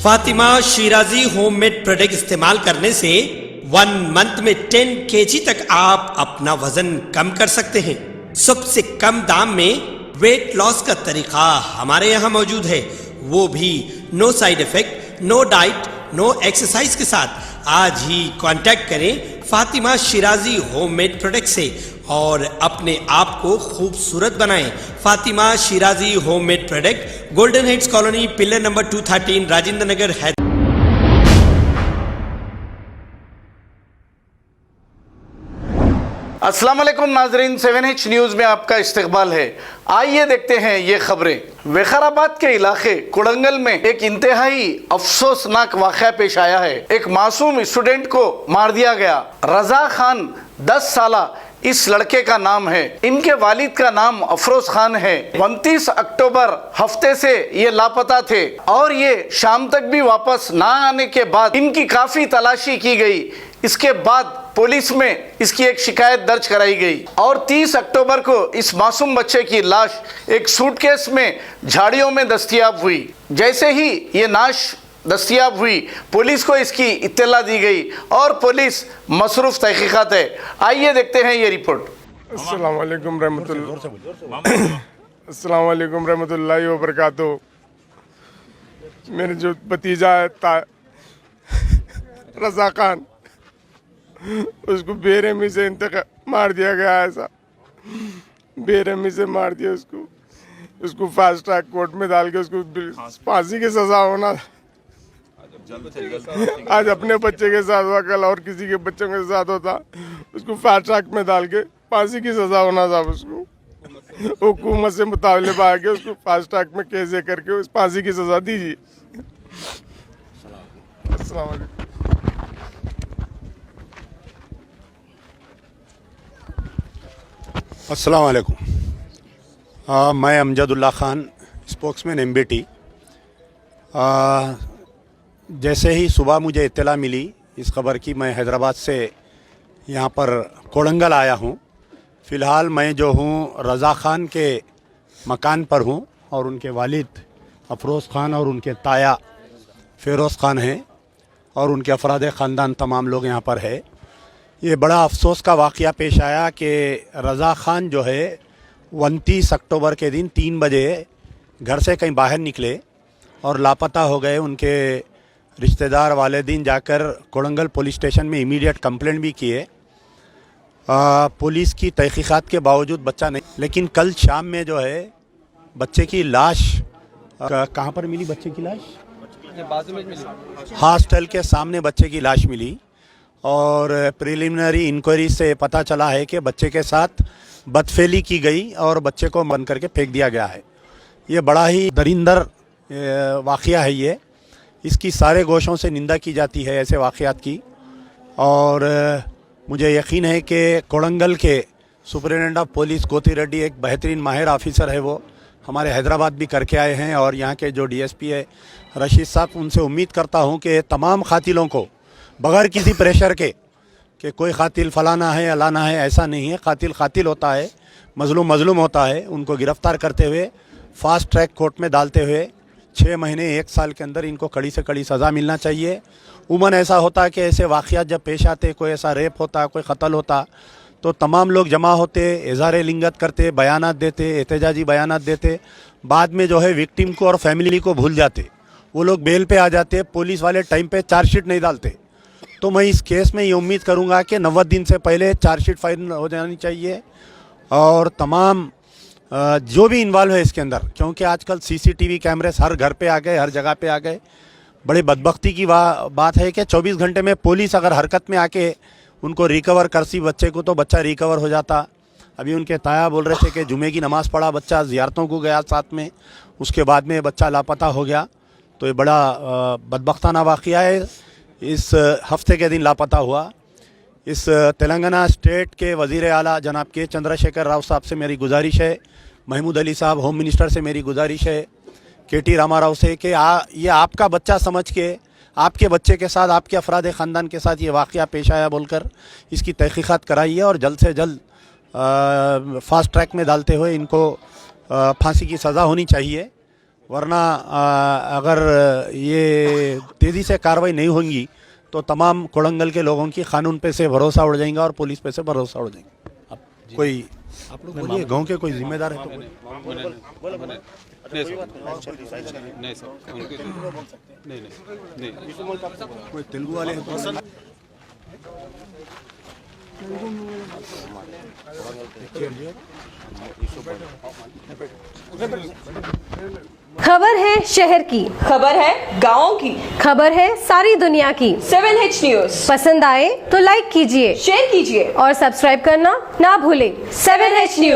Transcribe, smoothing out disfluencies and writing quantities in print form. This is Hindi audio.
फातिमा शिराजी होममेड प्रोडक्ट इस्तेमाल करने से 1 मंथ में 10 kg तक आप अपना वजन कम कर सकते हैं। सबसे कम दाम में वेट लॉस का तरीका हमारे यहाँ मौजूद है, वो भी no side effect, no diet, no exercise के साथ। आज ही कांटेक्ट करें फातिमा शिराजी होममेड प्रोडक्ट से और अपने आप को खूबसूरत बनाएं। Fatima Shirazi homemade product, golden heads colony, pillar number 213, Rajendra Nagar, Hyderabad. अस्सलाम वालेकुम नाजरीन, 7H न्यूज़ में आपका इस्तकबाल है। आइए देखते हैं ये खबरें। विकाराबाद के इलाके कोड़ंगल में एक इंतहाई अफसोसनाक वाक़या पेश आया है। एक मासूम स्टूडेंट को मार दिया गया। रजा खान 10 साला इस लड़के का नाम है। इनके वालिद का नाम अफरोज खान है। 29 अक्टूबर हफ्ते से ये लापता थे और ये शाम तक भी वापस ना आने के बाद इनकी काफ़ी तलाशी की गई। इसके बाद पुलिस में इसकी एक शिकायत दर्ज कराई गई और 30 अक्टूबर को इस मासूम बच्चे की लाश एक सूटकेस में झाड़ियों में दस्तयाब हुई। जैसे ही ये लाश दस्तयाब हुई, पुलिस को इसकी इत्तला दी गई और पुलिस मसरूफ़ तहकीकात है। आइए देखते हैं ये रिपोर्ट। अस्सलाम वालेकुम रहमतुल्लाहि व बरकातहू। मेरे जो भतीजा है रजा खान, उसको बेरहमी से मार दिया गया। ऐसा बेरहमी से मार दिया उसको फास्ट ट्रैक कोर्ट में डाल के उसको फांसी की सज़ा होना। आज अपने बच्चे के साथ हुआ, कल और किसी के बच्चों के साथ होता। उसको फास्ट ट्रैक में डाल के फांसी की सज़ा होना था। उसको हुकूमत से मुताबिले पा के उसको फास्ट ट्रैक में केस करके उस फांसी की सज़ा दीजिए। अस्सलाम वालेकुम। अस्सलाम वालेकुम। मैं अमजदुल्ला ख़ान, स्पोक्समैन MBT। जैसे ही सुबह मुझे इत्तला मिली इस खबर की, मैं हैदराबाद से यहाँ पर कोड़ंगल आया हूँ। फ़िलहाल मैं जो हूँ रज़ा ख़ान के मकान पर हूँ और उनके वालिद अफरोज़ ख़ान और उनके ताया फ़िरोज़ ख़ान हैं और उनके अफराद ख़ानदान तमाम लोग यहाँ पर है। ये बड़ा अफसोस का वाक़या पेश आया कि रज़ा ख़ान जो है 29 अक्टूबर के दिन 3 बजे घर से कहीं बाहर निकले और लापता हो गए। उनके रिश्तेदार वालिदीन जाकर कोड़ंगल पुलिस स्टेशन में इमीडिएट कंप्लेंट भी किए। पुलिस की तहकीकात के बावजूद बच्चा नहीं, लेकिन कल शाम में जो है बच्चे की लाश कहाँ पर मिली? बच्चे की लाश बाजू में मिली, हॉस्टल के सामने बच्चे की लाश मिली और प्रिलिमिनरी इंक्वायरी से पता चला है कि बच्चे के साथ बदफेली की गई और बच्चे को बंद करके फेंक दिया गया है। ये बड़ा ही दरिंदर वाक़या है। ये इसकी सारे गोशों से निंदा की जाती है ऐसे वाक़यात की। और मुझे यकीन है कि कोड़ंगल के सुपरिटेंडेंट ऑफ पुलिस गोती रेड्डी एक बेहतरीन माहिर ऑफिसर है। वो हमारे हैदराबाद भी करके आए हैं और यहाँ के जो DSP है रशीद साहब, उनसे उम्मीद करता हूँ कि तमाम कातिलों को बग़ैर किसी प्रेशर के कि कोई कातिल फलाना है अलाना है, ऐसा नहीं है। कातिल कातिल होता है, मजलूम मजलूम होता है। उनको गिरफ़्तार करते हुए फास्ट ट्रैक कोर्ट में डालते हुए 6 महीने 1 साल के अंदर इनको कड़ी से कड़ी सज़ा मिलना चाहिए। उमन ऐसा होता है कि ऐसे वाक़यात जब पेश आते, कोई ऐसा रेप होता, कोई क़त्ल होता, तो तमाम लोग जमा होते, इज़हार लिंगत करते, बयानात देते, एहतजाजी बयानात देते। बाद में जो है विक्टिम को और फैमिली को भूल जाते, वो लोग बेल पे आ जाते। पुलिस वाले टाइम पे चार्जशीट नहीं डालते। तो मैं इस केस में ये उम्मीद करूँगा कि 90 दिन से पहले चार्जशीट फाइल हो जानी चाहिए और तमाम जो भी इन्वॉल्व है इसके अंदर, क्योंकि आजकल CCTV कैमरे हर घर पे आ गए, हर जगह पे आ गए। बड़ी बदबख्ती की बात है कि 24 घंटे में पुलिस अगर हरकत में आके उनको रिकवर करती बच्चे को, तो बच्चा रिकवर हो जाता। अभी उनके ताया बोल रहे थे कि जुमे की नमाज़ पढ़ा बच्चा, ज़ियारतों को गया साथ में, उसके बाद में बच्चा लापता हो गया। तो ये बड़ा बदबख्ताना वाक़या है। इस हफ्ते के दिन लापता हुआ। इस तेलंगाना स्टेट के वज़ीर आला जनाब के चंद्रशेखर राव साहब से मेरी गुजारिश है, महमूद अली साहब होम मिनिस्टर से मेरी गुजारिश है, KT रामाराव से कि ये आपका बच्चा समझ के, आपके बच्चे के साथ, आपके अफराद ख़ानदान के साथ ये वाक़या पेश आया बोलकर इसकी तहक़ीक़ात कराइए और जल्द से जल्द फास्ट ट्रैक में डालते हुए इनको फांसी की सज़ा होनी चाहिए। वरना अगर ये तेज़ी से कार्रवाई नहीं होंगी तो तमाम कोड़ंगल के लोगों की कानून पे से भरोसा उड़ जाएगा और पुलिस पे से भरोसा उड़ जाएगा। अब कोई आप लोग बोलिए, गांव के कोई जिम्मेदार है तो कोई तेलुगु वाले हैं तो खबर है शहर की, खबर है गाँव की, खबर है सारी दुनिया की। 7H न्यूज पसंद आए तो लाइक कीजिए, शेयर कीजिए और सब्सक्राइब करना ना भूलें। 7H news.